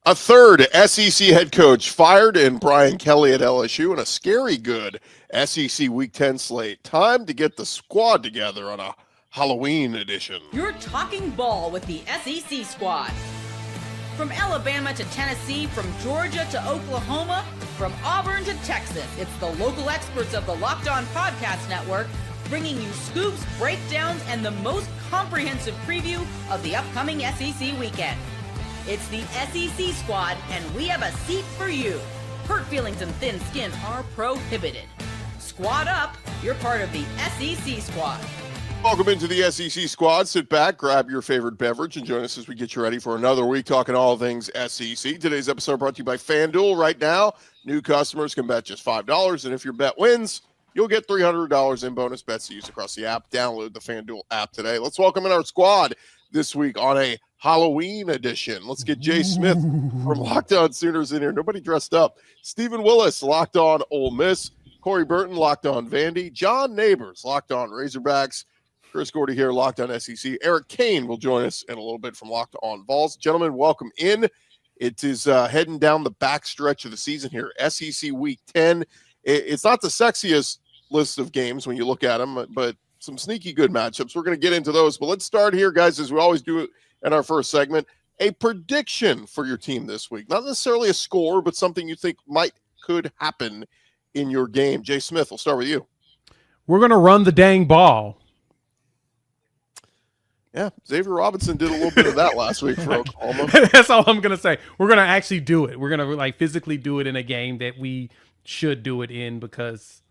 A third SEC head coach fired in Brian Kelly at LSU, and a scary good SEC Week 10 slate. Time to get the squad together on a Halloween edition. You're talking ball with the SEC squad. From Alabama to Tennessee, from Georgia to Oklahoma, from Auburn to Texas, it's the local experts of the Locked On Podcast Network bringing you scoops, breakdowns, and the most comprehensive preview of the upcoming SEC weekend. It's the SEC squad, and we have a seat for you. Hurt feelings and thin skin are prohibited. Squad up, you're part of the SEC squad. Welcome into the SEC squad. Sit back, grab your favorite beverage, and join us as we get you ready for another week talking all things SEC. Today's episode brought to you by FanDuel. Right now, new customers can bet just $5, and if your bet wins, you'll get $300 in bonus bets to use across the app. Download the FanDuel app today. Let's welcome in our squad this week on a Halloween edition. Let's get Jay Smith from Locked On Sooners in here. Nobody dressed up. Stephen Willis, Locked On Ole Miss. Corey Burton, Locked On Vandy. John Neighbors, Locked On Razorbacks. Chris Gordy here, Locked On SEC. Eric Kane will join us in a little bit from Locked On Vols. Gentlemen, welcome in. It is heading down the back stretch of the season here. SEC Week 10. It's not the sexiest list of games when you look at them, but some sneaky good matchups. We're going to get into those, but let's start here, guys, as we always do in our first segment. A prediction for your team this week. Not necessarily a score, but something you think could happen in your game. Jay Smith, we'll start with you. We're going to run the dang ball. Yeah, Xavier Robinson did a little bit of that last week for Oklahoma. That's all I'm going to say. We're going to actually do it. We're going to physically do it in a game that we should do it in because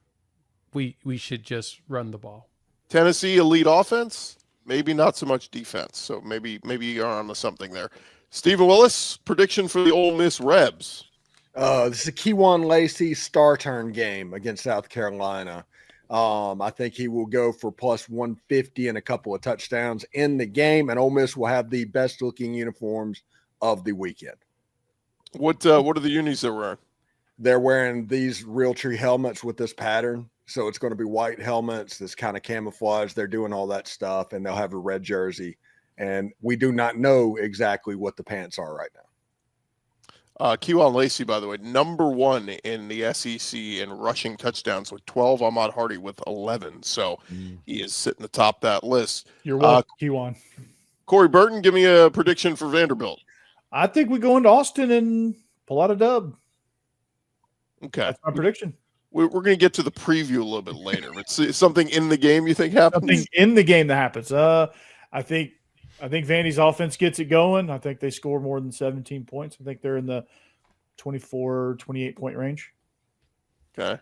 we should just run the ball. Tennessee elite offense, maybe not so much defense. So maybe you're on to something there. Stephen Willis, prediction for the Ole Miss Rebs. This is a Kejuan Lacey star turn game against South Carolina. I think he will go for plus 150 and a couple of touchdowns in the game, and Ole Miss will have the best looking uniforms of the weekend. What are the unis they're wearing? They're wearing these Realtree helmets with this pattern. So it's going to be white helmets, this kind of camouflage. They're doing all that stuff, and they'll have a red jersey. And we do not know exactly what the pants are right now. Kejuan Lacey, by the way, number one in the SEC in rushing touchdowns with 12. Ahmad Hardy with 11. So he is sitting atop that list. You're welcome, Kejuan. Corey Burton, give me a prediction for Vanderbilt. I think we go into Austin and pull out a dub. Okay. That's my prediction. We're going to get to the preview a little bit later. It's something in the game you think happens? Something in the game that happens. I think Vandy's offense gets it going. I think they score more than 17 points. I think they're in the 24, 28-point range. Okay.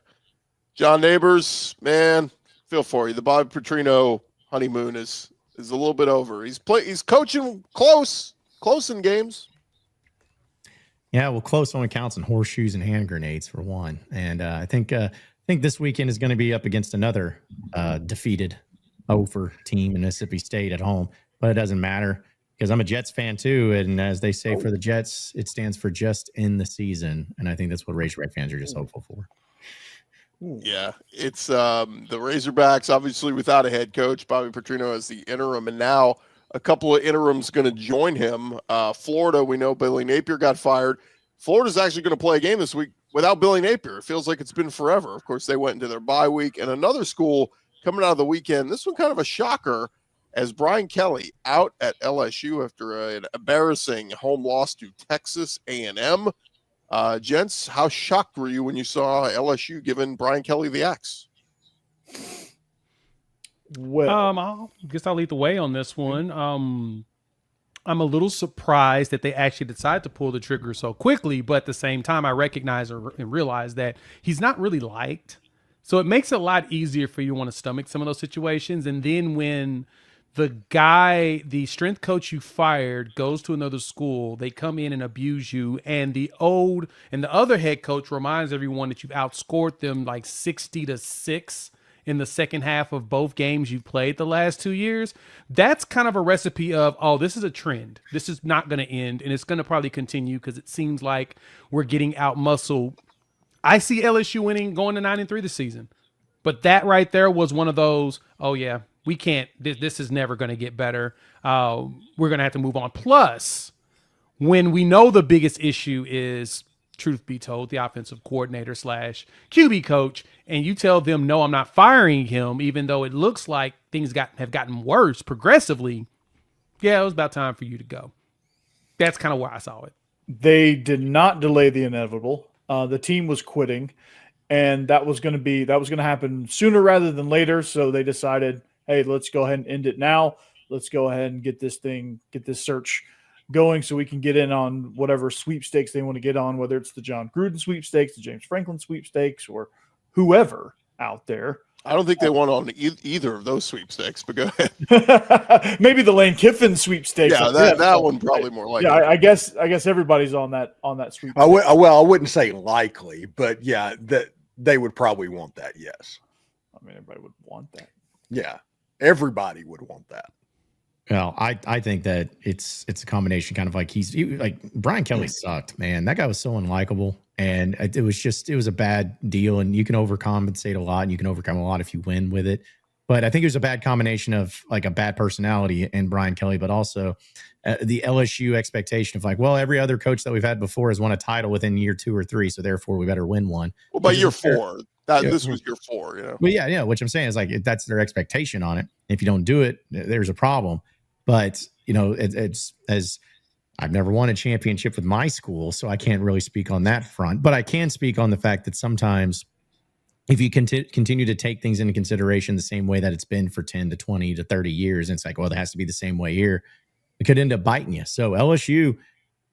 John Neighbors, man, feel for you. The Bob Petrino honeymoon is a little bit over. He's coaching close in games. Yeah, well, close only counts in horseshoes and hand grenades for one. And I think this weekend is going to be up against another defeated over team in Mississippi State at home. But it doesn't matter because I'm a Jets fan too. And as they say for the Jets, it stands for just in the season. And I think that's what Razorback fans are just hopeful for. Yeah, it's the Razorbacks, obviously without a head coach. Bobby Petrino as the interim, and now a couple of interims going to join him. Florida, we know Billy Napier got fired. Florida's actually going to play a game this week without Billy Napier. It feels like it's been forever. Of course, they went into their bye week. And another school coming out of the weekend, this one kind of a shocker, as Brian Kelly out at LSU after an embarrassing home loss to Texas A&M. Gents, how shocked were you when you saw LSU giving Brian Kelly the axe? Well, I guess I'll lead the way on this one. I'm a little surprised that they actually decided to pull the trigger so quickly, but at the same time, I recognize and realize that he's not really liked. So it makes it a lot easier for you to want to stomach some of those situations. And then when the strength coach you fired goes to another school, they come in and abuse you, and the other head coach reminds everyone that you've outscored them like 60-6 in the second half of both games you've played the last 2 years. That's kind of a recipe of, oh, this is a trend. This is not going to end, and it's going to probably continue because it seems like we're getting out-muscled. I see LSU winning, going to 9-3 this season. But that right there was one of those, oh, yeah, we can't, this is never going to get better. We're going to have to move on. Plus, when we know the biggest issue is, truth be told, the offensive coordinator / QB coach, and you tell them, no, I'm not firing him, even though it looks like things have gotten worse progressively. Yeah, it was about time for you to go. That's kind of where I saw it. They did not delay the inevitable. The team was quitting, and that was going to happen sooner rather than later. So they decided, hey, let's go ahead and end it now. Let's go ahead and get this search going so we can get in on whatever sweepstakes they want to get on, whether it's the John Gruden sweepstakes, the James Franklin sweepstakes, or whoever out there. I don't think they won on either of those sweepstakes, but go ahead. Maybe the Lane Kiffin sweepstakes. Yeah, that one probably more likely. Yeah, I guess everybody's on that sweepstakes. I wouldn't say likely, but yeah, that they would probably want that. Yes. I mean, everybody would want that. Yeah, everybody would want that. Well, I think that it's a combination, kind of like like Brian Kelly sucked, man. That guy was so unlikable, and it was a bad deal. And you can overcompensate a lot, and you can overcome a lot if you win with it. But I think it was a bad combination of like a bad personality in Brian Kelly, but also the LSU expectation of like, well, every other coach that we've had before has won a title within year 2 or 3, so therefore we better win one. Well, by year 4, this was year 4, you know. Well, yeah. What I'm saying is like that's their expectation on it. If you don't do it, there's a problem. But, you know, it's as I've never won a championship with my school, so I can't really speak on that front. But I can speak on the fact that sometimes if you continue to take things into consideration the same way that it's been for 10 to 20 to 30 years, and it's like, well, it has to be the same way here, it could end up biting you. So LSU,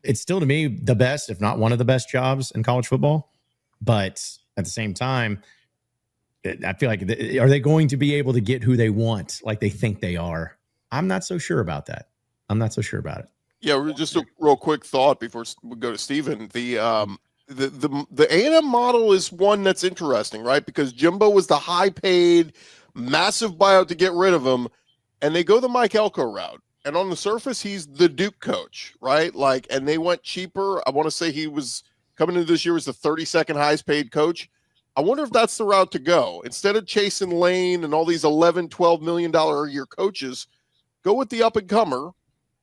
it's still to me the best, if not one of the best jobs in college football. But at the same time, I feel like, are they going to be able to get who they want like they think they are? I'm not so sure about that. Yeah, just a real quick thought before we go to Steven. The A&M model is one that's interesting, right? Because Jimbo was the high-paid, massive buyout to get rid of him, and they go the Mike Elko route. And on the surface, he's the Duke coach, right? Like, and they went cheaper. I want to say he was coming into this year was the 32nd highest-paid coach. I wonder if that's the route to go. Instead of chasing Lane and all these $11, $12 million a year coaches, go with the up-and-comer,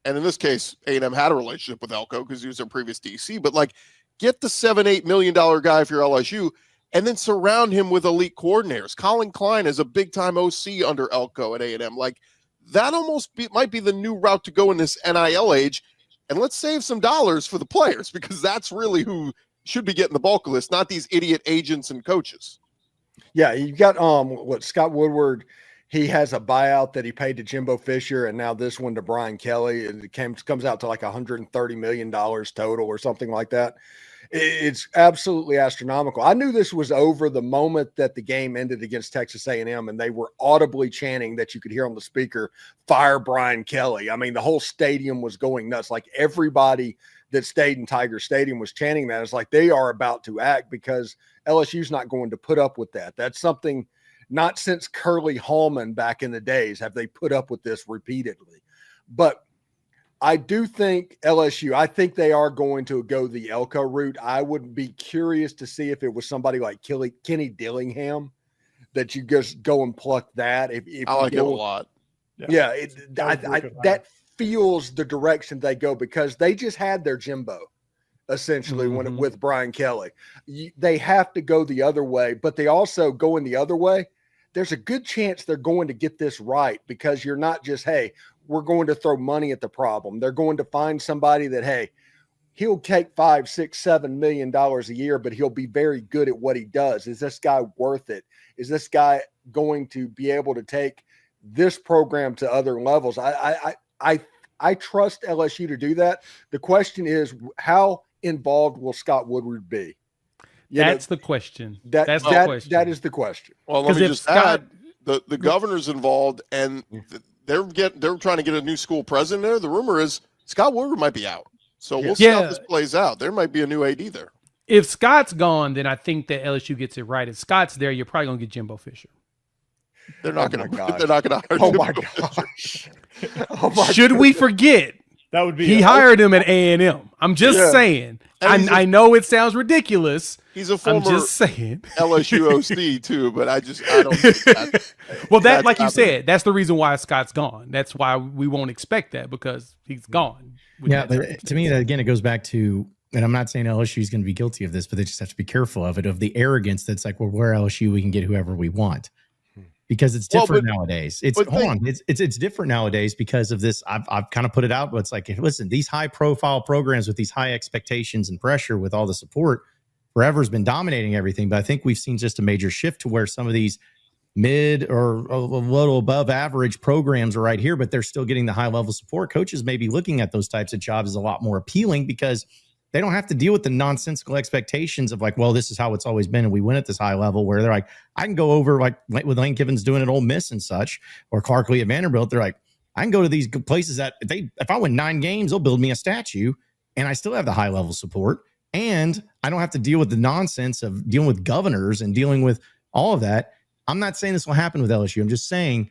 and in this case, A&M had a relationship with Elko because he was their previous DC, but like get the $7-8 million guy for your LSU and then surround him with elite coordinators. Colin Klein is a big-time OC under Elko at A&M. Like that might be the new route to go in this NIL age, and let's save some dollars for the players because that's really who should be getting the bulk of this, not these idiot agents and coaches. Yeah, you got Scott Woodward. He has a buyout that he paid to Jimbo Fisher, and now this one to Brian Kelly. It comes out to like $130 million total or something like that. It's absolutely astronomical. I knew this was over the moment that the game ended against Texas A&M, and they were audibly chanting that you could hear on the speaker, "Fire Brian Kelly." I mean, the whole stadium was going nuts. Like everybody that stayed in Tiger Stadium was chanting that. It's like they are about to act because LSU's not going to put up with that. That's something – not since Curly Hallman back in the days have they put up with this repeatedly. But I do think LSU, I think they are going to go the Elko route. I would be curious to see if it was somebody like Kenny Dillingham that you just go and pluck that. If I like it a lot. Yeah, that feels the direction they go because they just had their Jimbo essentially with Brian Kelly. They have to go the other way, but they also go in the other way. There's a good chance they're going to get this right because you're not just, hey, we're going to throw money at the problem. They're going to find somebody that, hey, he'll take $5, $6, $7 million a year, but he'll be very good at what he does. Is this guy worth it? Is this guy going to be able to take this program to other levels? I trust LSU to do that. The question is, how involved will Scott Woodward be? That's the question. That's the question. That is the question. Well, let me just add, the governor's involved, and they're trying to get a new school president there. The rumor is Scott Woodward might be out. So we'll see how this plays out. There might be a new AD there. If Scott's gone, then I think that LSU gets it right. If Scott's there, you're probably going to get Jimbo Fisher. They're not going to hire Oh Jimbo my Fisher. gosh. Should we forget? That would be he hired him at A&M. I'm just saying. I know it sounds ridiculous. He's a former I'm just saying. LSU OC too, but I don't think that. Well, like you said, that's the reason why Scott's gone. That's why we won't expect that because he's gone. Yeah, but to me, that again, it goes back to, and I'm not saying LSU is going to be guilty of this, but they just have to be careful of it, of the arrogance that's like, well, we're LSU, we can get whoever we want. Because it's different nowadays. It's different nowadays because of this. I've kind of put it out, but it's like, listen, these high profile programs with these high expectations and pressure with all the support forever has been dominating everything. But I think we've seen just a major shift to where some of these mid or a little above average programs are right here, but they're still getting the high level support. Coaches may be looking at those types of jobs as a lot more appealing because they don't have to deal with the nonsensical expectations of like, well, this is how it's always been. And we win at this high level where they're like, I can go over like with Lane Kiffin's doing at Ole Miss and such, or Clark Lee at Vanderbilt. They're like, I can go to these places that if I win 9 games, they'll build me a statue and I still have the high level support. And I don't have to deal with the nonsense of dealing with governors and dealing with all of that. I'm not saying this will happen with LSU. I'm just saying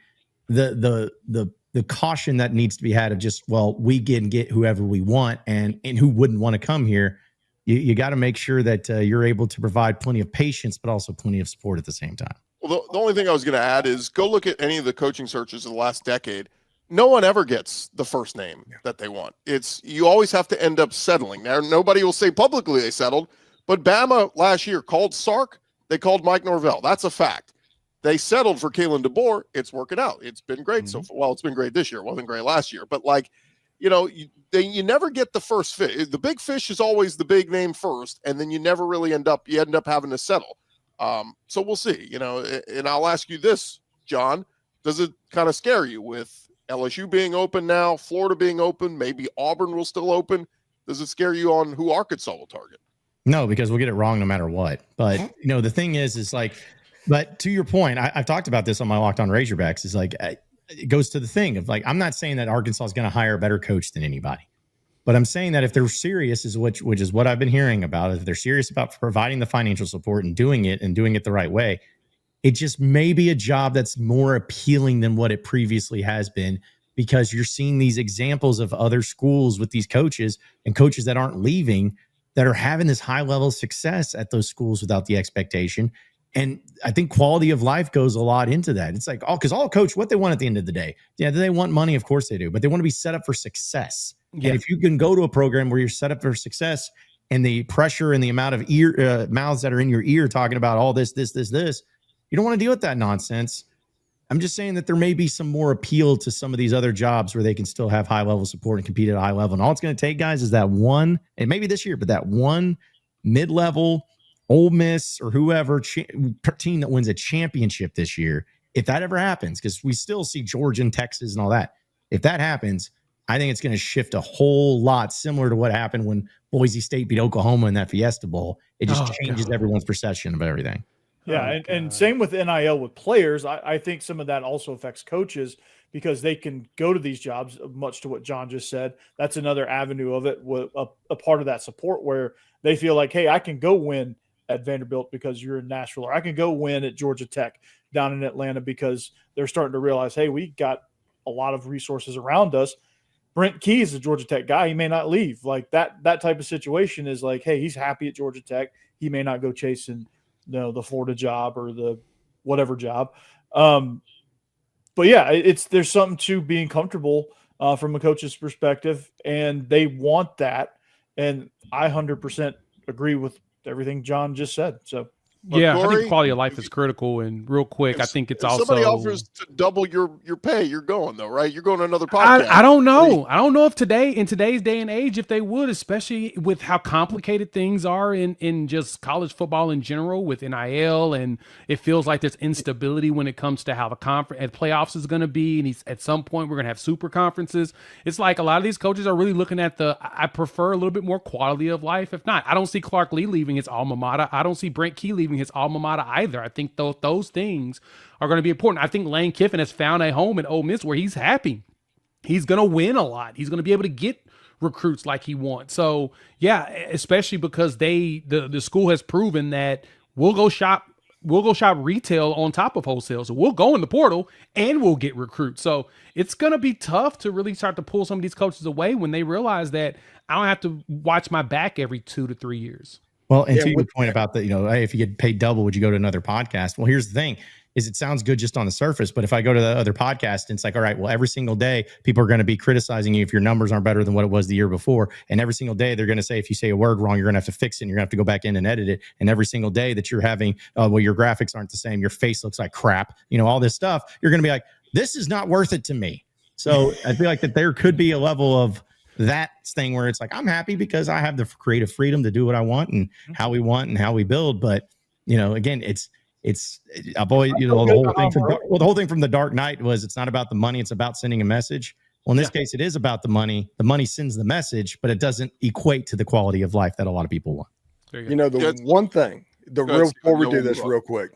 the caution that needs to be had of just, well, we can get whoever we want and who wouldn't want to come here. You got to make sure that you're able to provide plenty of patience, but also plenty of support at the same time. Well, the only thing I was going to add is go look at any of the coaching searches of the last decade. No one ever gets the first name that they want. You always have to end up settling. Now, nobody will say publicly they settled, but Bama last year called Sark. They called Mike Norvell. That's a fact. They settled for Kalen DeBoer. It's working out. It's been great so far. Well, it's been great this year. It wasn't great last year. But, like, you never get the first fish. The big fish is always the big name first, and then you never really end up having to settle. So we'll see, and I'll ask you this, John, does it kind of scare you with LSU being open now, Florida being open, maybe Auburn will still open? Does it scare you on who Arkansas will target? No, because we'll get it wrong no matter what. But, the thing is like, but to your point, I've talked about this on my Locked On Razorbacks, is like, it goes to the thing of like, I'm not saying that Arkansas is going to hire a better coach than anybody, but I'm saying that if they're serious, which is what I've been hearing about, if they're serious about providing the financial support and doing it the right way, it just may be a job that's more appealing than what it previously has been, because you're seeing these examples of other schools with these coaches and coaches that aren't leaving that are having this high level of success at those schools without the expectation. And I think quality of life goes a lot into that. It's like, because all coach, what they want at the end of the day, do they want money? Of course they do, but they want to be set up for success. Yeah. And if you can go to a program where you're set up for success and the pressure and the amount of mouths that are in your ear talking about all this, you don't want to deal with that nonsense. I'm just saying that there may be some more appeal to some of these other jobs where they can still have high level support and compete at a high level. And all it's going to take, guys, is that one, and maybe this year, but that one mid-level Ole Miss or whoever team that wins a championship this year. If that ever happens, because we still see Georgia and Texas and all that. If that happens, I think it's going to shift a whole lot, similar to what happened when Boise State beat Oklahoma in that Fiesta Bowl. It just changes everyone's perception of everything. Yeah, and same with NIL with players. I think some of that also affects coaches because they can go to these jobs, much to what John just said. That's another avenue of it, a part of that support where they feel like, hey, I can go win at Vanderbilt because you're in Nashville, or I can go win at Georgia Tech down in Atlanta because they're starting to realize, hey, we got a lot of resources around us. Brent Key is a Georgia Tech guy. He may not leave. Like that type of situation is like, hey, he's happy at Georgia Tech. He may not go chasing the Florida job or the whatever job. But yeah, there's something to being comfortable from a coach's perspective, and they want that. And I 100% agree with everything John just said. So yeah, Corey, I think quality of life is critical. And real quick, I think it's also somebody offers to double your pay. You're going though, right? You're going to another podcast. I don't know. I don't know if in today's day and age, if they would, especially with how complicated things are in just college football in general with NIL, and it feels like there's instability when it comes to how the conference and playoffs is going to be. And at some point we're going to have super conferences. It's like a lot of these coaches are really looking at I prefer a little bit more quality of life. If not, I don't see Clark Lee leaving his alma mater. I don't see Brent Key leaving his alma mater either. I think those things are going to be important. I think Lane Kiffin has found a home in Ole Miss where he's happy. He's going to win a lot. He's going to be able to get recruits like he wants. So yeah, especially because the school has proven that we'll go shop retail on top of wholesale. So we'll go in the portal and we'll get recruits. So it's going to be tough to really start to pull some of these coaches away when they realize that I don't have to watch my back every 2 to 3 years. Well, and to your point about hey, if you get paid double, would you go to another podcast? Well, here's the thing. is it sounds good just on the surface. But if I go to the other podcast and it's like, all right, well, every single day people are going to be criticizing you if your numbers aren't better than what it was the year before. And every single day they're going to say, if you say a word wrong, you're going to have to fix it. And you're going to have to go back in and edit it. And every single day that you're having, well, your graphics aren't the same. Your face looks like crap. All this stuff. You're going to be like, this is not worth it to me. So I feel like that there could be a level of that thing where it's like, I'm happy because I have the creative freedom to do what I want and how we want and how we build. But, again, I've always, the whole thing from the Dark Knight was, it's not about the money, it's about sending a message. Well, in this case, it is about the money. The money sends the message, but it doesn't equate to the quality of life that a lot of people want. One thing, before we do this real quick,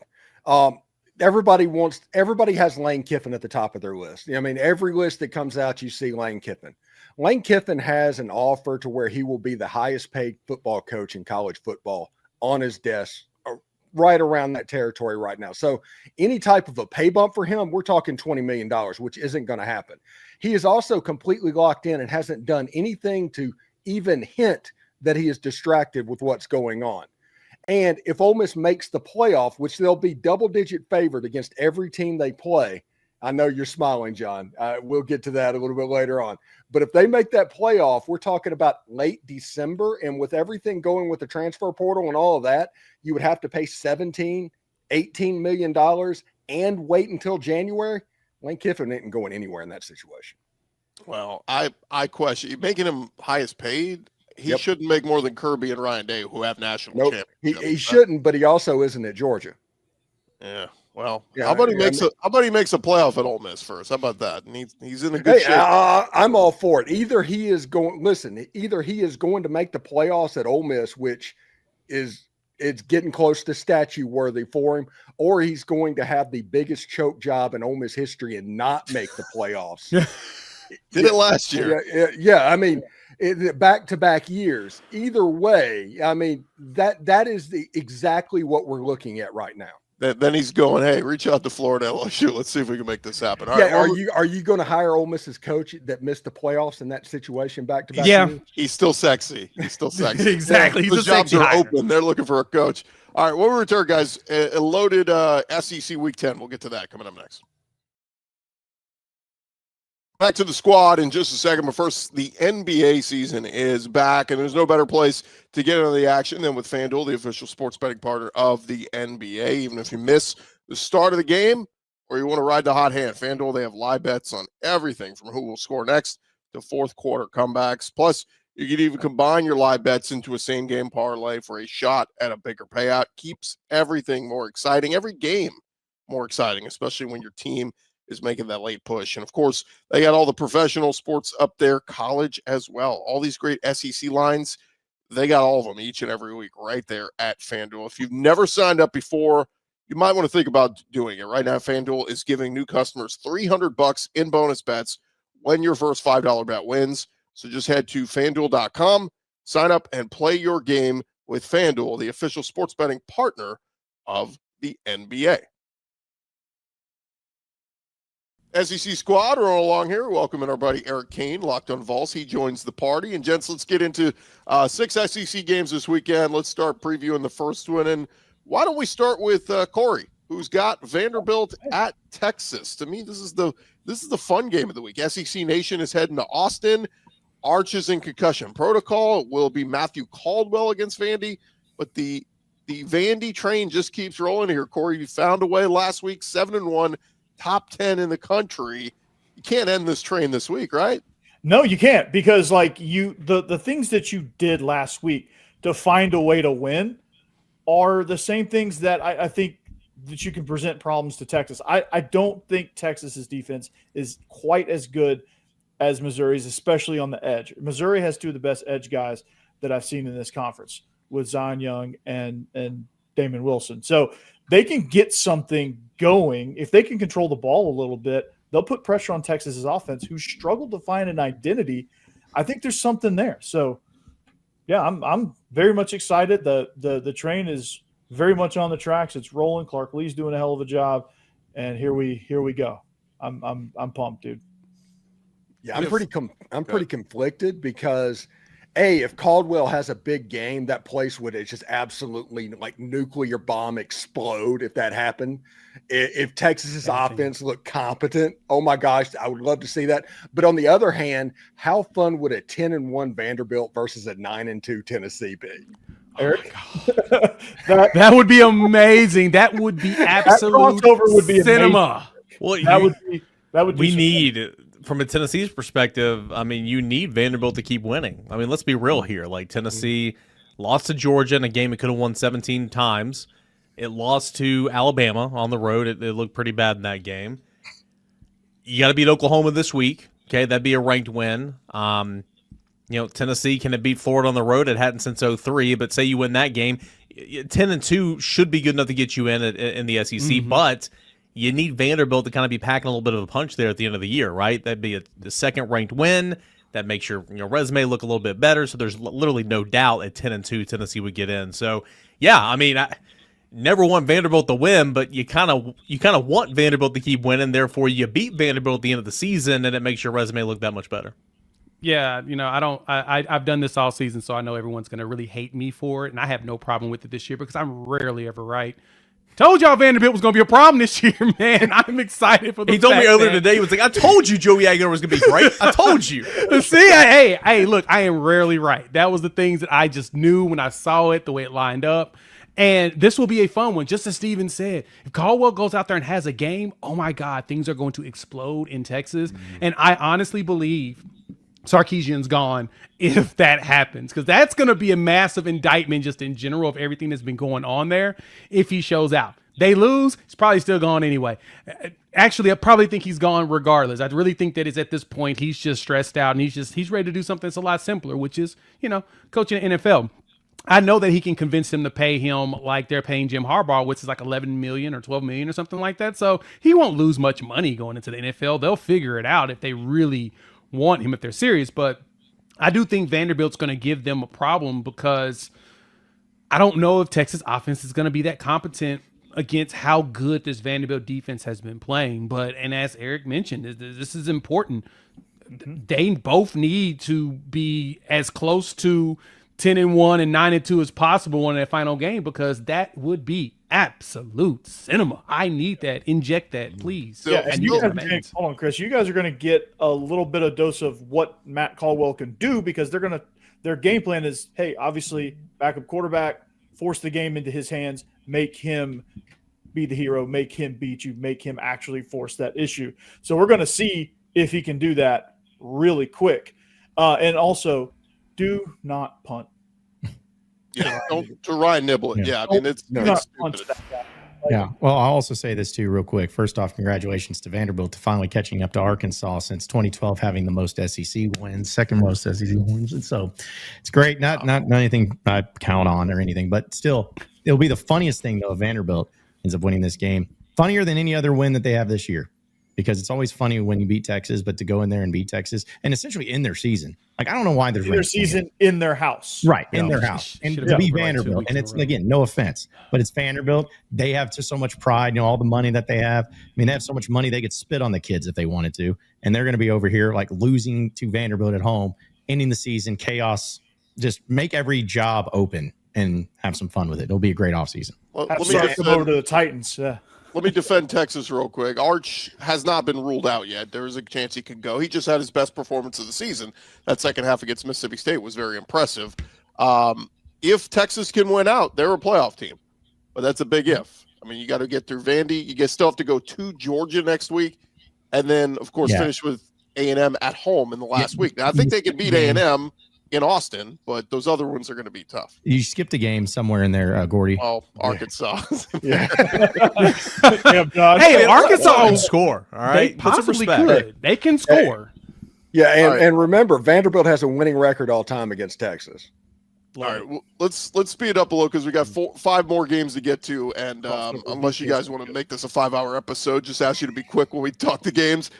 everybody has Lane Kiffin at the top of their list. Every list that comes out, you see Lane Kiffin. Lane Kiffin has an offer to where he will be the highest paid football coach in college football on his desk, right around that territory right now. So any type of a pay bump for him, we're talking $20 million, which isn't going to happen. He is also completely locked in and hasn't done anything to even hint that he is distracted with what's going on. And if Ole Miss makes the playoff, which they'll be double-digit favored against every team they play, I know you're smiling, John. We'll get to that a little bit later on. But if they make that playoff, we're talking about late December. And with everything going with the transfer portal and all of that, you would have to pay $17, $18 million and wait until January. Lane Kiffin isn't going anywhere in that situation. Well, I question making him highest paid. He shouldn't make more than Kirby and Ryan Day, who have national championships. He shouldn't, but he also isn't at Georgia. Yeah. Well, how about he makes a playoff at Ole Miss first? How about that? And he's in a good shape. I'm all for it. Either he is going to make the playoffs at Ole Miss, which it's getting close to statue worthy for him, or he's going to have the biggest choke job in Ole Miss history and not make the playoffs. Did it last year? Yeah. Back-to-back years. Either way, that is exactly what we're looking at right now. Then he's going, hey, reach out to Florida LSU. Let's see if we can make this happen. All right, are you going to hire Ole Miss's coach that missed the playoffs in that situation back-to-back? Yeah, years? He's still sexy. Exactly. The jobs are open. They're looking for a coach. All right, when we return, guys, a loaded SEC Week 10. We'll get to that coming up next. Back to the squad in just a second, but first, the NBA season is back, and there's no better place to get into the action than with FanDuel, the official sports betting partner of the NBA. Even if you miss the start of the game or you want to ride the hot hand, FanDuel, they have live bets on everything from who will score next to fourth quarter comebacks. Plus, you can even combine your live bets into a same-game parlay for a shot at a bigger payout. Keeps everything more exciting, every game more exciting, especially when your team is making that late push. And of course, they got all the professional sports up there, college as well. All these great SEC lines, they got all of them each and every week right there at FanDuel. If you've never signed up before, you might want to think about doing it. Right now, FanDuel is giving new customers $300 in bonus bets when your first $5 bet wins. So just head to FanDuel.com, sign up, and play your game with FanDuel, the official sports betting partner of the NBA. SEC squad are all along here. Welcoming our buddy Eric Kane, Locked on Vols. He joins the party. And gents, let's get into 6 SEC games this weekend. Let's start previewing the first one. And why don't we start with Corey, who's got Vanderbilt at Texas? To me, this is the fun game of the week. SEC Nation is heading to Austin. Arch is in concussion protocol. It will be Matthew Caldwell against Vandy, but the Vandy train just keeps rolling here. Corey, you found a way last week, 7-1. Top 10 in the country. You can't end this train this week, right? No, you can't, because the things that you did last week to find a way to win are the same things that I think that you can present problems to Texas. I don't think Texas's defense is quite as good as Missouri's, especially on the edge. Missouri has two of the best edge guys that I've seen in this conference with Zion Young and Damon Wilson. So they can get something going. If they can control the ball a little bit, they'll put pressure on Texas's offense, who struggled to find an identity. I think there's something there. So, yeah, I'm very much excited. The train is very much on the tracks. It's rolling. Clark Lee's doing a hell of a job, and here we go. I'm pumped, dude. Yeah, I'm pretty conflicted because if Caldwell has a big game, that place would just absolutely like nuclear bomb explode if that happened. If Texas's offense looked competent, oh my gosh, I would love to see that. But on the other hand, how fun would a 10-1 Vanderbilt versus a 9-2 Tennessee be? Eric? That would be amazing. That would be absolute crossover would be cinema. Well, that would be we need, from a Tennessee's perspective, I mean, you need Vanderbilt to keep winning. I mean, let's be real here. Like, Tennessee lost to Georgia in a game it could have won 17 times. It lost to Alabama on the road. It looked pretty bad in that game. You got to beat Oklahoma this week. Okay, that'd be a ranked win. Tennessee can beat Florida on the road. It hadn't since 2003, but say you win that game, 10-2 should be good enough to get you in the SEC, but you need Vanderbilt to kind of be packing a little bit of a punch there at the end of the year, right? That'd be the second ranked win. That makes your resume look a little bit better. So there's literally no doubt at 10-2 Tennessee would get in. So yeah, I mean, I never want Vanderbilt to win, but you kind of want Vanderbilt to keep winning. Therefore, you beat Vanderbilt at the end of the season, and it makes your resume look that much better. Yeah, I've done this all season, so I know everyone's going to really hate me for it, and I have no problem with it this year because I'm rarely ever right. Told y'all Vanderbilt was going to be a problem this year, man. I'm excited for the He told me earlier today, he was like, I told you Joey Aguilar was going to be great. I told you. See, hey, look, I am rarely right. That was the things that I just knew when I saw it, the way it lined up. And this will be a fun one. Just as Steven said, if Caldwell goes out there and has a game, oh my God, things are going to explode in Texas. And I honestly believe Sarkisian's gone if that happens, because that's going to be a massive indictment just in general of everything that's been going on there if he shows out. They lose, he's probably still gone anyway. Actually, I probably think he's gone regardless. I really think that it's at this point he's just stressed out and he's ready to do something that's a lot simpler, which is, coaching the NFL. I know that he can convince them to pay him like they're paying Jim Harbaugh, which is like $11 million or $12 million or something like that. So he won't lose much money going into the NFL. They'll figure it out if they really want him, if they're serious. But I do think Vanderbilt's going to give them a problem because I don't know if Texas offense is going to be that competent against how good this Vanderbilt defense has been playing. And as Eric mentioned, this is important. They both need to be as close to 10-1 and 9-2 as possible in that final game, because that would be absolute cinema. I need that. Inject that, please. Yeah, and hold on, Chris. You guys are going to get a little bit of dose of what Matt Caldwell can do, because their game plan is, hey, obviously backup quarterback, force the game into his hands, make him be the hero, make him beat you, make him actually force that issue. So we're going to see if he can do that really quick. And also, do not punt. Yeah, don't to Ryan Niblett. Yeah, I mean it's punch that guy. Yeah. Well, I'll also say this too, real quick. First off, congratulations to Vanderbilt to finally catching up to Arkansas since 2012, having the most SEC wins, second most SEC wins. And so it's great. Not anything I count on or anything, but still, it'll be the funniest thing though if Vanderbilt ends up winning this game. Funnier than any other win that they have this year. Because it's always funny when you beat Texas, but to go in there and beat Texas and essentially in their season. Like, I don't know why there's their season in their house. Right, in their house. And to be Vanderbilt. And it's, again, no offense, but it's Vanderbilt. They have just so much pride, all the money that they have. I mean, they have so much money, they could spit on the kids if they wanted to. And they're going to be over here, like, losing to Vanderbilt at home, ending the season, chaos. Just make every job open and have some fun with it. It'll be a great offseason. Well, let me come over to the Titans. Let me defend Texas real quick. Arch has not been ruled out yet. There is a chance he could go. He just had his best performance of the season. That second half against Mississippi State was very impressive. If Texas can win out, they're a playoff team. But that's a big if. I mean, you got to get through Vandy. You still have to go to Georgia next week. And then, of course, finish with A&M at home in the last week. Now, I think they can beat A&M in Austin, but those other ones are going to be tough. You skipped a game somewhere in there, Gordy. Oh, Arkansas. Hey, Arkansas can score. All right, they possibly could. They can score. Yeah, and remember, Vanderbilt has a winning record all time against Texas. All right, well, let's speed up a little because we got 5 more games to get to, and unless you guys want to make this a 5-hour episode, just ask you to be quick when we talk the games.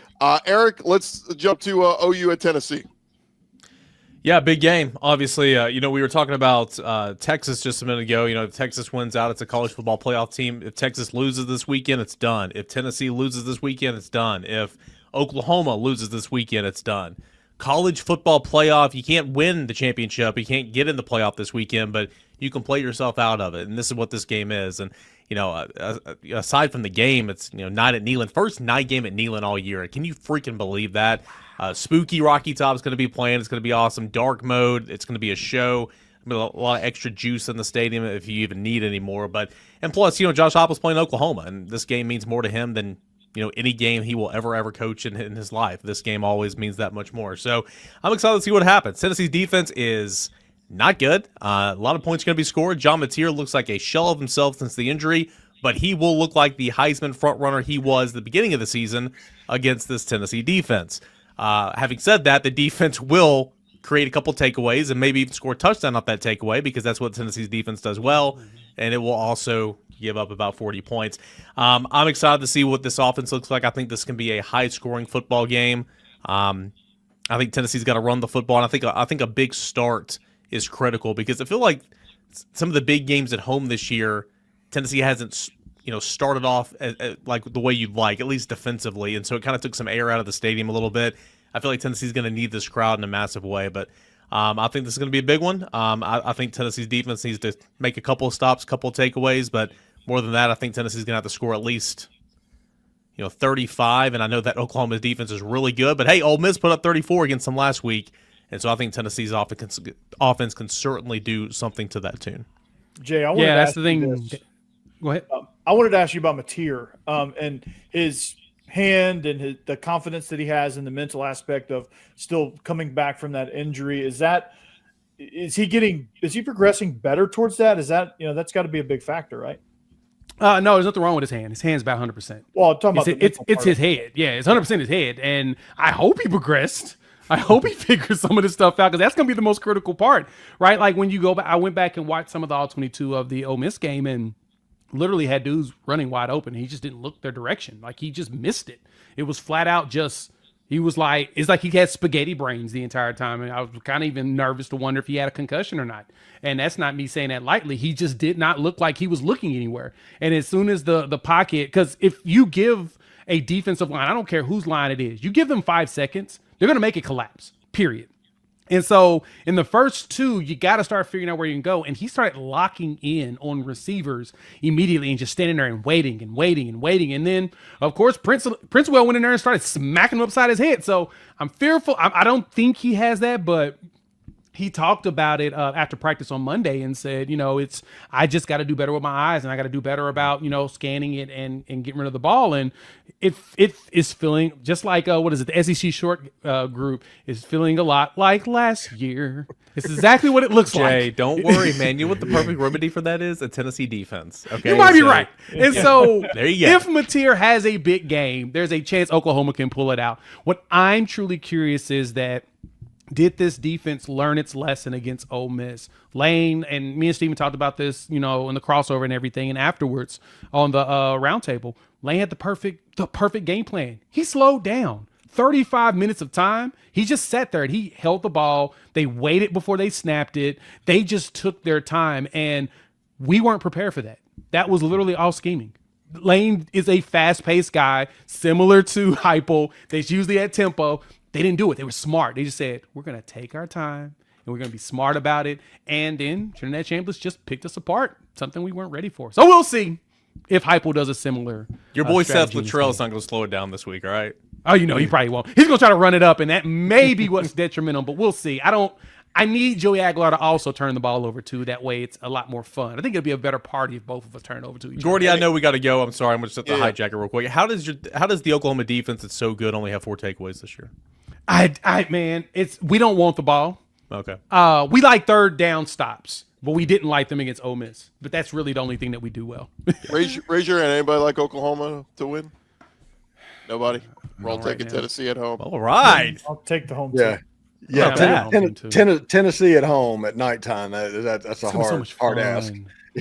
Eric, let's jump to OU at Tennessee. Yeah, big game. Obviously, we were talking about Texas just a minute ago. If Texas wins out, it's a college football playoff team. If Texas loses this weekend, it's done. If Tennessee loses this weekend, it's done. If Oklahoma loses this weekend, it's done. college football playoff. You can't win the championship. You can't get in the playoff this weekend, but you can play yourself out of it. And this is what this game is. And, aside from the game, it's, night at Neyland. First night game at Neyland all year. Can you freaking believe that? Spooky Rocky Top's going to be playing. It's going to be awesome. Dark mode. It's going to be a show. A lot of extra juice in the stadium if you even need any more. And plus, Josh Heupel's playing Oklahoma, and this game means more to him than any game he will ever coach in his life. This game always means that much more. So I'm excited to see what happens. Tennessee's defense is not good. A lot of points going to be scored. John Mateer looks like a shell of himself since the injury, but he will look like the Heisman frontrunner he was at the beginning of the season against this Tennessee defense. Having said that, the defense will create a couple takeaways and maybe even score a touchdown off that takeaway, because that's what Tennessee's defense does well, and it will also give up about 40 points. I'm excited to see what this offense looks like. I think this can be a high-scoring football game. I think Tennessee's got to run the football, and I think a big start is critical, because I feel like some of the big games at home this year, Tennessee hasn't started off like the way you'd like, at least defensively, and so it kind of took some air out of the stadium a little bit. I feel like Tennessee's going to need this crowd in a massive way, but I think this is going to be a big one. I think Tennessee's defense needs to make a couple of stops, couple of takeaways, but more than that, I think Tennessee's going to have to score at least 35, and I know that Oklahoma's defense is really good, but hey, Ole Miss put up 34 against them last week, and so I think Tennessee's offense can certainly do something to that tune. Jay, I wanted to ask that's the thing. you this. Go ahead. I wanted to ask you about Mateer and his hand and the confidence that he has in the mental aspect of still coming back from that injury. Is he progressing better towards that? Is that, that's got to be a big factor, right? No, there's nothing wrong with his hand. His hand's about 100%. Well, I'm talking about it's his head. Yeah, it's 100% his head. And I hope he progressed. I hope he figures some of this stuff out, because that's going to be the most critical part, right? Like when you go back, I went back and watched some of the All-22 of the Ole Miss game, and literally had dudes running wide open. He just didn't look their direction. Like he just missed it. It was flat out it's like he had spaghetti brains the entire time. And I was kind of even nervous to wonder if he had a concussion or not. And that's not me saying that lightly. He just did not look like he was looking anywhere. And as soon as the pocket, because if you give a defensive line, I don't care whose line it is, you give them 5 seconds, they're going to make it collapse, period. And so in the first two, you got to start figuring out where you can go. And he started locking in on receivers immediately and just standing there and waiting and waiting and waiting. And then, of course, Princewell went in there and started smacking him upside his head. So I'm fearful. I don't think he has that, but he talked about it after practice on Monday and said, I just got to do better with my eyes, and I got to do better about, scanning it and getting rid of the ball. And it is feeling just like, the SEC short group is feeling a lot like last year. It's exactly what it looks like. Jay, don't worry, man. You know what the perfect remedy for that is? A Tennessee defense. Okay, you might be right. And so there you go. If Mateer has a big game, there's a chance Oklahoma can pull it out. What I'm truly curious is that, did this defense learn its lesson against Ole Miss? Lane and me and Steven talked about this, in the crossover and everything, and afterwards on the roundtable. Lane had the perfect game plan. He slowed down. 35 minutes of time, he just sat there and he held the ball. They waited before they snapped it. They just took their time, and we weren't prepared for that. That was literally all scheming. Lane is a fast-paced guy, similar to Heupel. That's usually at tempo. They didn't do it. They were smart. They just said, we're going to take our time and we're going to be smart about it. And then Trinidad Chambliss just picked us apart, something we weren't ready for. So we'll see if Heupel does a similar Your boy Seth strategy Luttrell is not going to slow it down this week, all right? Oh, he probably won't. He's going to try to run it up, and that may be what's detrimental, but we'll see. I need Joey Aguilar to also turn the ball over, too. That way it's a lot more fun. I think it'll be a better party if both of us turn it over to each other. Gordy, I know we got to go. I'm sorry. I'm going to set the hijacker real quick. How does the Oklahoma defense that's so good only have 4 takeaways this year? Man, we don't want the ball. Okay. We like third down stops, but we didn't like them against Ole Miss. But that's really the only thing that we do well. raise your hand. Anybody like Oklahoma to win? Nobody. We're all taking now. Tennessee at home. All right. I'll take the home Yeah. team. Yeah, Yeah, Tennessee at home at nighttime. That's a hard ask.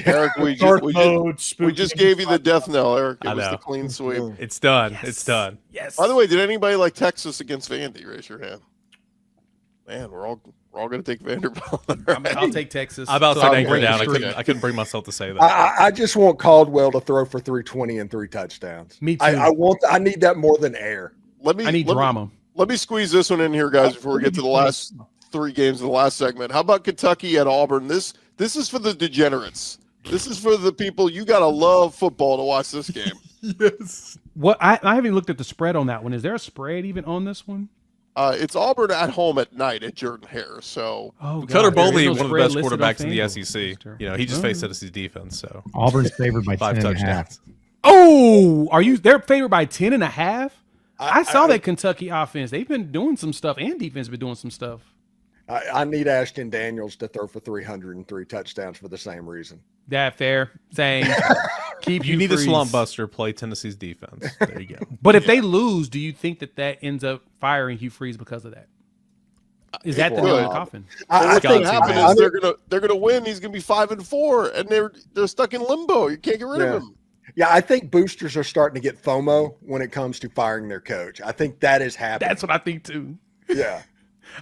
Eric, we just gave you the death knell, Eric. It was the clean sweep. It's done. Yes. It's done. Yes. By the way, did anybody like Texas against Vandy? Raise your hand. Man, we're all going to take Vanderbilt. I'll take Texas. I about said anchor bring down. it I couldn't bring myself to say that. I just want Caldwell to throw for 320 and 3 touchdowns. Me too. I need that more than air. I need drama. Let me squeeze this one in here, guys, before we get to the last three games of the last segment. How about Kentucky at Auburn? This is for the degenerates. This is for the people. You got to love football to watch this game. Yes. What I haven't looked at the spread on that one. Is there a spread even on this one? It's Auburn at home at night at Jordan Hare. So Cutter Bowley, There one is no of the best spread listed quarterbacks on in the FanDuel. SEC. You know, he just faced Tennessee's defense. So Auburn's favored by 5 10 and a half. touchdowns. Oh, they're favored by 10.5? I saw that Kentucky offense. They've been doing some stuff, and defense been doing some stuff. I need Ashton Daniels to throw for 303 touchdowns for the same reason. That fair. Same. Keep You need a Freeze. slump buster. Play Tennessee's defense. There you go. But if they lose, do you think that ends up firing Hugh Freeze because of that? Is that the nail in the coffin? I What's think going to happen I- is they're gonna win. He's gonna be 5-4, and they're stuck in limbo. You can't get rid of him. Yeah, I think boosters are starting to get FOMO when it comes to firing their coach. I think that is happening. That's what I think too. Yeah.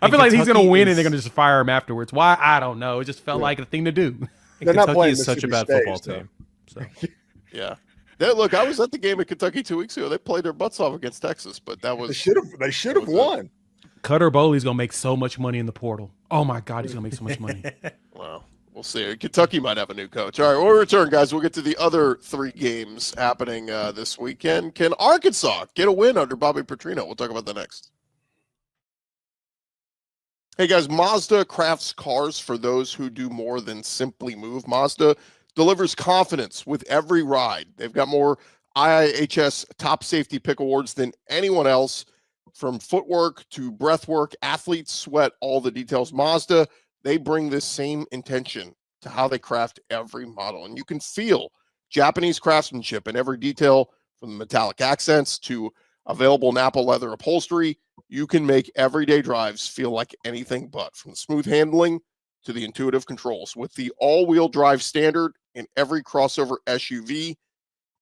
I feel like he's going to win, and is- they're going to just fire him afterwards. Why? I don't know. It just felt like a thing to do. They're not Kentucky playing is such a bad Mississippi football State, team. So. Yeah. Look, I was at the game at Kentucky 2 weeks ago. They played their butts off against Texas, but that was They should have won. Cutter Bowley's going to make so much money in the portal. Oh my God, he's going to make so much money. Well, we'll see. Kentucky might have a new coach. All right, when we return, guys, we'll get to the other three games happening this weekend. Can Arkansas get a win under Bobby Petrino? We'll talk about that next. Hey, guys, Mazda crafts cars for those who do more than simply move. Mazda delivers confidence with every ride. They've got more IIHS top safety pick awards than anyone else. From footwork to breathwork, athletes sweat all the details. Mazda, they bring this same intention to how they craft every model. And you can feel Japanese craftsmanship in every detail, from the metallic accents to available Napa leather upholstery. You can make everyday drives feel like anything but, from the smooth handling to the intuitive controls. With the all-wheel drive standard in every crossover SUV,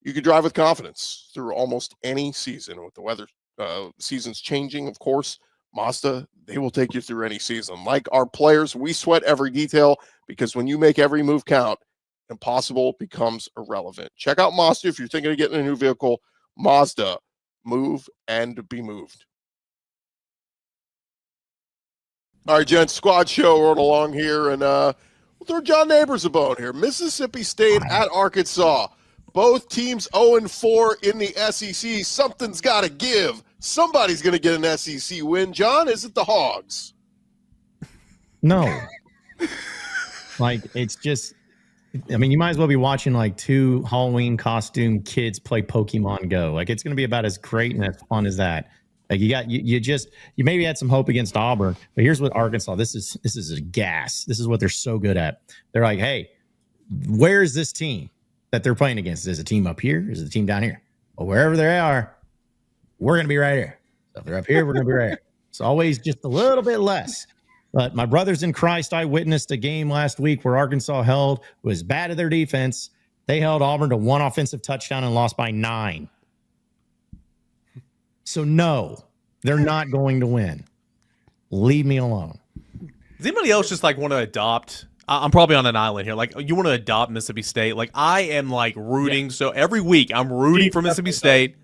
you can drive with confidence through almost any season. With the weather seasons changing, of course, Mazda, they will take you through any season. Like our players, we sweat every detail, because when you make every move count, impossible becomes irrelevant. Check out Mazda if you're thinking of getting a new vehicle. Mazda, move and be moved. All right, gents, squad show rolling along here, and we'll throw John Neighbors a bone here. Mississippi State at Arkansas. Both teams 0-4 in the SEC. Something's got to give. Somebody's going to get an SEC win. John, is it the Hogs? No. Like, it's just, I mean, you might as well be watching like two Halloween costume kids play Pokemon Go. Like, it's going to be about as great and as fun as that. Like, you maybe had some hope against Auburn, but here's what Arkansas, this is a gas. This is what they're so good at. They're like, hey, where's this team that they're playing against? Is it a team up here? Is it a team down here? Well, wherever they are, we're going to be right here. So if they're up here, we're going to be right here. It's always just a little bit less. But my brothers in Christ, I witnessed a game last week where Arkansas was bad at their defense. They held Auburn to one offensive touchdown and lost by 9. So no, they're not going to win. Leave me alone. Does anybody else just like want to adopt? I'm probably on an island here. Like, you want to adopt Mississippi State? Like, I am like rooting. Yeah. So every week I'm rooting for Mississippi State.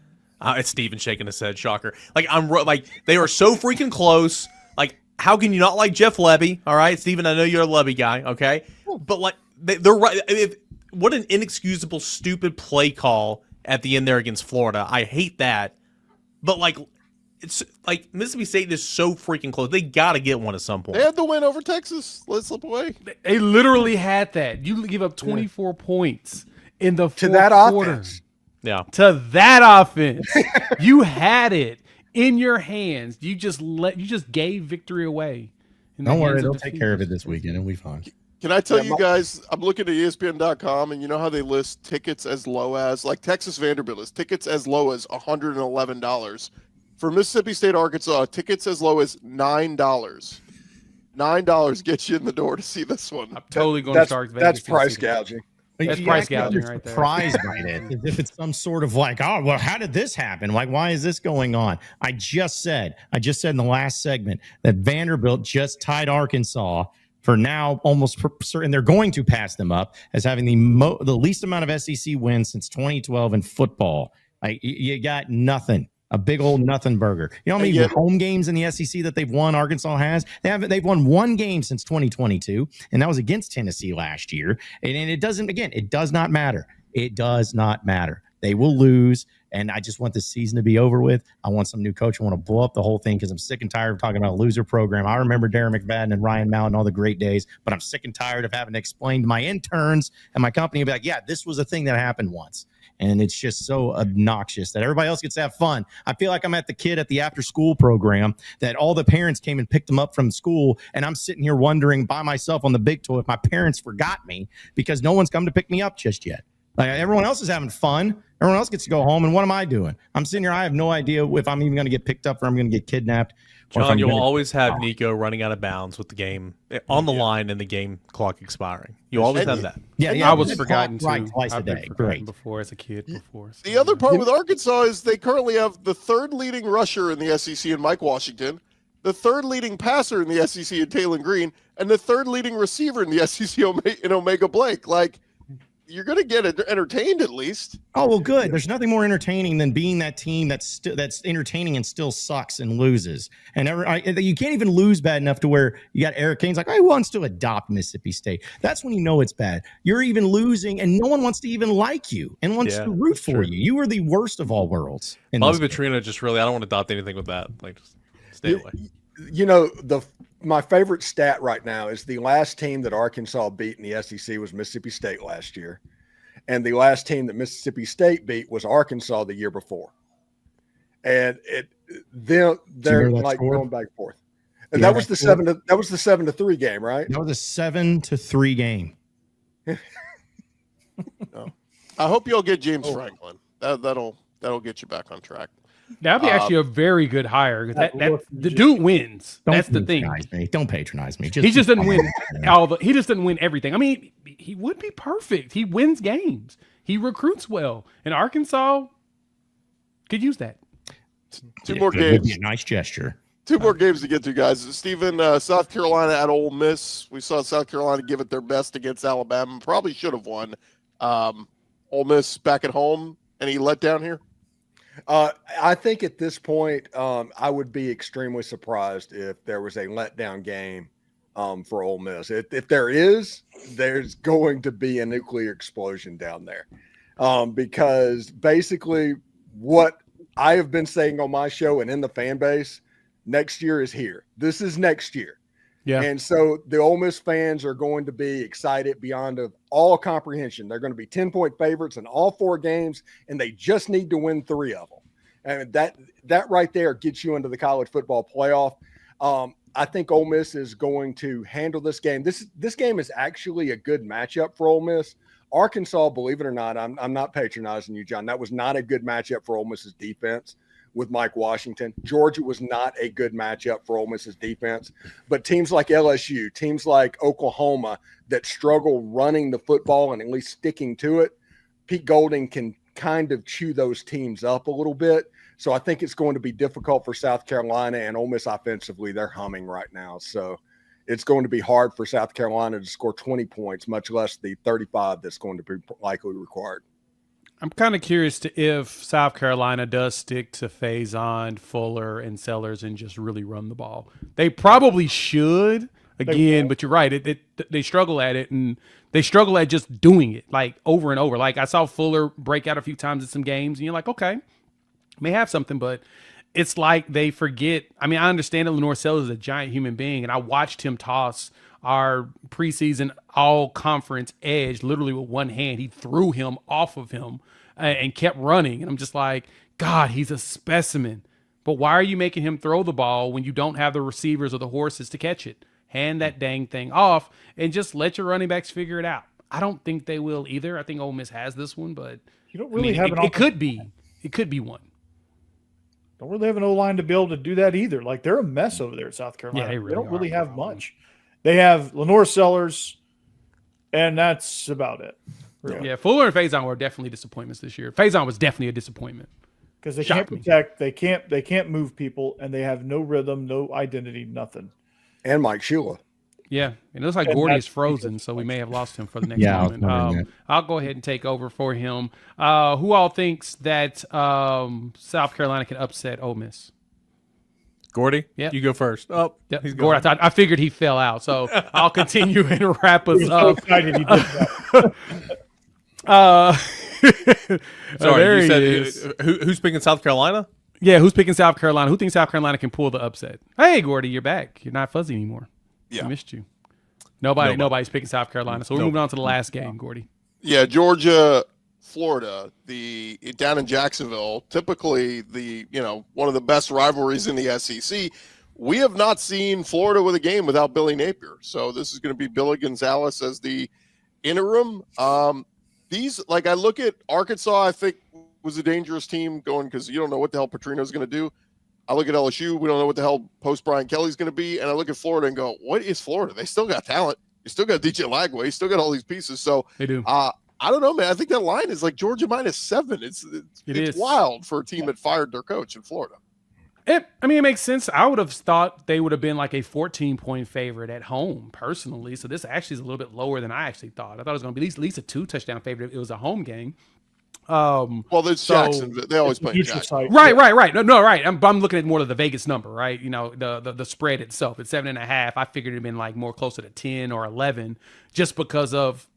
It's Steven shaking his head. Shocker. Like, like they are so freaking close. Like, how can you not like Jeff Lebby? All right, Steven, I know you're a Lebby guy. Okay, but like they're right. What an inexcusable, stupid play call at the end there against Florida. I hate that. But like, it's like Mississippi State is so freaking close. They got to get one at some point. They had the win over Texas. Let's slip away. They literally had that. You give up 24 points in the to that quarter. Offense. Yeah. To that offense. You had it in your hands. You just gave victory away. Don't worry, they'll take care of it this weekend. It'll be fun. Can I tell you guys, I'm looking at ESPN.com, and you know how they list tickets as low as, like Texas Vanderbilt is tickets as low as $111. For Mississippi State, Arkansas, tickets as low as $9. $9 gets you in the door to see this one. I'm totally going to Sharks Vegas. That's price gouging. That's price gouging right there. Surprised by it, as if it's some sort of like, oh, well, how did this happen? Like, why is this going on? I just said in the last segment that Vanderbilt just tied Arkansas for now almost certain they're going to pass them up as having the least amount of SEC wins since 2012 in football. You got nothing A big old nothing burger. You know how many home games in the SEC that they've won? Arkansas has. They've won one game since 2022, and that was against Tennessee last year. And it doesn't. Again, it does not matter. It does not matter. They will lose, and I just want this season to be over with. I want some new coach. I want to blow up the whole thing because I'm sick and tired of talking about a loser program. I remember Darren McFadden and Ryan Mallett and all the great days, but I'm sick and tired of having to explain to my interns and my company, be like, yeah, this was a thing that happened once. And it's just so obnoxious that everybody else gets to have fun. I feel like I'm at the kid at the after-school program that all the parents came and picked them up from school, and I'm sitting here wondering by myself on the big toy if my parents forgot me because no one's come to pick me up just yet. Like everyone else is having fun. Everyone else gets to go home, and what am I doing? I'm sitting here. I have no idea if I'm even going to get picked up or I'm going to get kidnapped. John, you'll always have Nico running out of bounds with the game on the line and the game clock expiring. You always have that. Yeah, I was forgotten too. Right, twice a day. Great. Before as a kid. Before. So. The other part with Arkansas is they currently have the third leading rusher in the SEC in Mike Washington, the third leading passer in the SEC in Taylon Green, and the third leading receiver in the SEC in Omega Blake. Like, you're going to get entertained at least. Oh, well, good. There's nothing more entertaining than being that team that's entertaining and still sucks and loses. And you can't even lose bad enough to where you got Eric Kane's like, I wants to adopt Mississippi State. That's when you know it's bad. You're even losing, and no one wants to even like you and wants to root for you. You are the worst of all worlds. Bobby Petrino just really, I don't want to adopt anything with that. Like, just stay away. You know, my favorite stat right now is the last team that Arkansas beat in the SEC was Mississippi State last year. And the last team that Mississippi State beat was Arkansas the year before. And they're like going back and forth. And that was the 7-3 game, right? That was a 7-3 game. I hope you'll get James Franklin. That'll get you back on track. That'd be actually a very good hire. The dude wins. That's the thing. Don't patronize me. He just doesn't win he just doesn't win everything. I mean, he would be perfect. He wins games. He recruits well. And Arkansas could use that. Two more games. Would be a nice gesture. Two more games to get to, guys. Stephen, South Carolina at Ole Miss. We saw South Carolina give it their best against Alabama. Probably should have won. Ole Miss back at home. Any letdown here? I think at this point, I would be extremely surprised if there was a letdown game for Ole Miss. If there is, there's going to be a nuclear explosion down there. Because basically what I have been saying on my show and in the fan base, next year is here. This is next year. Yeah. And so the Ole Miss fans are going to be excited beyond all comprehension. They're going to be 10-point favorites in all 4 games, and they just need to win 3 of them. And that right there gets you into the college football playoff. I think Ole Miss is going to handle this game. This game is actually a good matchup for Ole Miss. Arkansas, believe it or not, I'm not patronizing you, John. That was not a good matchup for Ole Miss's defense with Mike Washington. Georgia was not a good matchup for Ole Miss's defense. But teams like LSU, teams like Oklahoma that struggle running the football and at least sticking to it, Pete Golding can kind of chew those teams up a little bit. So I think it's going to be difficult for South Carolina, and Ole Miss offensively, they're humming right now. So it's going to be hard for South Carolina to score 20 points, much less the 35 that's going to be likely required. I'm kind of curious if South Carolina does stick to Faison, Fuller, and Sellers and just really run the ball. They probably should, again, but you're right. They struggle at it, and they struggle at just doing it, like, over and over. Like, I saw Fuller break out a few times in some games, and you're like, okay, may have something, but it's like they forget. I mean, I understand that Lenore Sellers is a giant human being, and I watched him toss our preseason all-conference edge literally with one hand. He threw him off of him and kept running. And I'm just like, God, he's a specimen. But why are you making him throw the ball when you don't have the receivers or the horses to catch it? Hand that dang thing off and just let your running backs figure it out. I don't think they will either. I think Ole Miss has this one, but you don't really have it could be. It could be one. Don't really have an O-line to be able to do that either. Like, they're a mess over there at South Carolina. Yeah, they don't really have much. They have Lenore Sellers, and that's about it. Really. Yeah, Fuller and Faison were definitely disappointments this year. Faison was definitely a disappointment because they can't protect, they can't move people, and they have no rhythm, no identity, nothing. And Mike Shula. Yeah, it looks like And Gordy that's is frozen, so we may have lost him for the next Yeah, I was moment. wondering that. I'll go ahead and take over for him. Who all thinks that South Carolina can upset Ole Miss? Gordy, Yep. you go first. Oh, Yep. he's Gordy, going. I figured he fell out, so I'll continue and wrap us He was so up. excited he did that. Sorry, there you he said is. who's picking South Carolina? Yeah, who's picking South Carolina? Who thinks South Carolina can pull the upset? Hey, Gordy, you're back. You're not fuzzy anymore. Yeah. We missed you. Nobody's picking South Carolina. So we're moving on to the last game, Gordy. Yeah, Georgia, Florida, down in Jacksonville, typically one of the best rivalries in the SEC. We have not seen Florida with a game without Billy Napier. So this is going to be Billy Gonzalez as the interim. I look at Arkansas, I think was a dangerous team going because you don't know what the hell Petrino's going to do. I look at LSU, we don't know what the hell post Brian Kelly's going to be. And I look at Florida and go, what is Florida? They still got talent. You still got DJ Lagway. You still got all these pieces. So They do. I don't know, man. I think that line is like Georgia -7. It's wild for a team that fired their coach in Florida. It makes sense. I would have thought they would have been like a 14-point favorite at home, personally. So this actually is a little bit lower than I actually thought. I thought it was going to be at least a 2-touchdown favorite if it was a home game. Well, there's Jacksonville. They always play in Neutral Jacksonville. site. Right. No, right. I'm looking at more of the Vegas number, right? The spread itself. It's 7.5. I figured it'd been like more closer to 10 or 11 just because of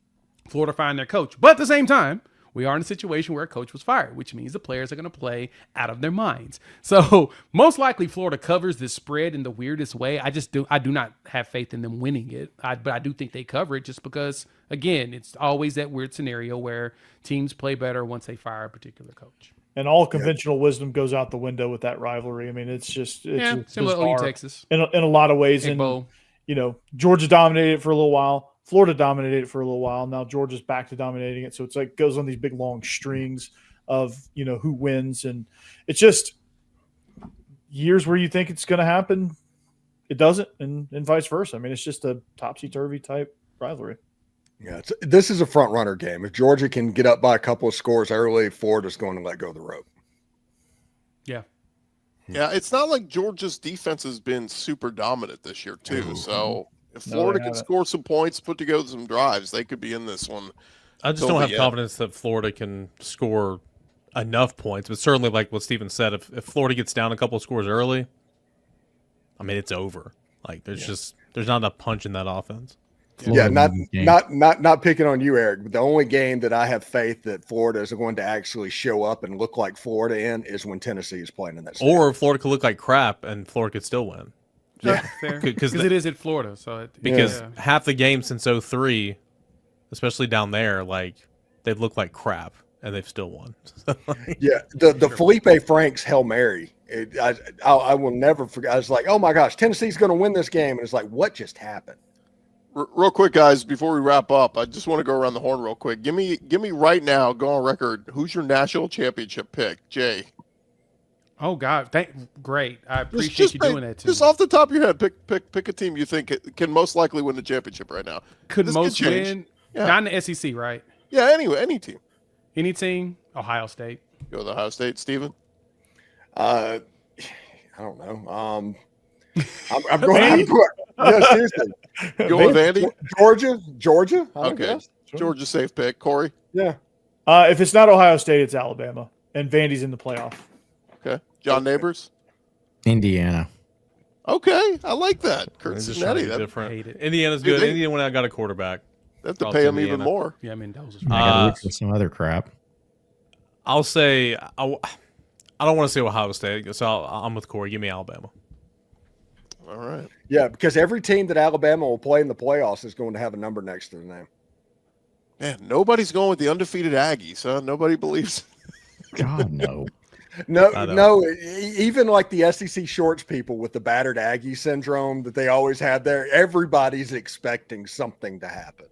Florida firing their coach. But at the same time, we are in a situation where a coach was fired, which means the players are going to play out of their minds. So most likely Florida covers this spread in the weirdest way. I do not have faith in them winning it. But I do think they cover it just because, again, it's always that weird scenario where teams play better once they fire a particular coach. And all conventional wisdom goes out the window with that rivalry. I mean, it's Similar to bizarre OU Texas. in a lot of ways. Big And Bowl. Georgia dominated it for a little while. Florida dominated it for a little while. Now Georgia's back to dominating it. So it's like goes on these big long strings of, who wins. And it's just years where you think it's going to happen. It doesn't. And vice versa. I mean, it's just a topsy-turvy type rivalry. Yeah, this is a front runner game. If Georgia can get up by a couple of scores early, Florida's going to let go of the rope. Yeah. Yeah, it's not like Georgia's defense has been super dominant this year, too. So if Florida can score some points, put together some drives, they could be in this one. I just don't have confidence that Florida can score enough points. But certainly, like what Steven said, if Florida gets down a couple of scores early, I mean, it's over. Like there's not enough punch in that offense. Yeah, not picking on you, Eric, but the only game that I have faith that Florida is going to actually show up and look like Florida in is when Tennessee is playing in that stadium. Or Florida could look like crap and Florida could still win. Yeah, fair. Because it is at Florida. So half the games since 2003, especially down there, like they've looked like crap and they've still won. Yeah, the Felipe Franks Hail Mary. I will never forget. I was like, oh my gosh, Tennessee's going to win this game, and it's like, what just happened? Real quick, guys, before we wrap up, I just want to go around the horn real quick. Give me right now, go on record, who's your national championship pick, Jay? Oh God, great! I appreciate you doing that too. Just off the top of your head, pick a team you think can most likely win the championship right now. Could This most change. win? Yeah. Not in the SEC, right? Yeah, anyway, any team. Any team? Ohio State. Go with Ohio State, Steven? I don't know. I'm going. Yeah, seriously. Go with Andy? Georgia. Okay. Georgia safe pick. Corey? Yeah. If it's not Ohio State, it's Alabama, and Vandy's in the playoff. Okay. John Neighbors? Indiana. Okay. I like that. Kurt It's just Cincinnati. trying to be That, different. hate it. Indiana's good. Indiana went out and got a quarterback. they have to Oh, pay it's him even Indiana. more. Yeah, I mean that was I got to look for some other crap. I'll say I don't want to say Ohio State, so I'm with Corey. Give me Alabama. All right. Yeah, because every team that Alabama will play in the playoffs is going to have a number next to their name. Man, nobody's going with the undefeated Aggies, huh? Nobody believes. God, no. No, even like the SEC shorts people with the battered Aggie syndrome that they always have there, everybody's expecting something to happen.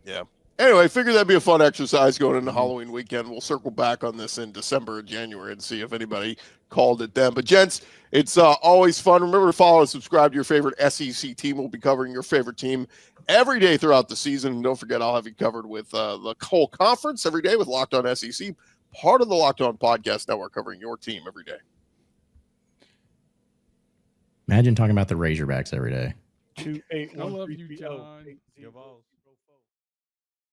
Yeah. Anyway, I figured that'd be a fun exercise going into Halloween weekend. We'll circle back on this in December or January and see if anybody called it then. But, gents, it's always fun. Remember to follow and subscribe to your favorite SEC team. We'll be covering your favorite team every day throughout the season. And don't forget, I'll have you covered with the whole conference every day with Locked On SEC, part of the Locked On Podcast Network, covering your team every day. Imagine talking about the Razorbacks every day. 281. I love you, John. Go Vols.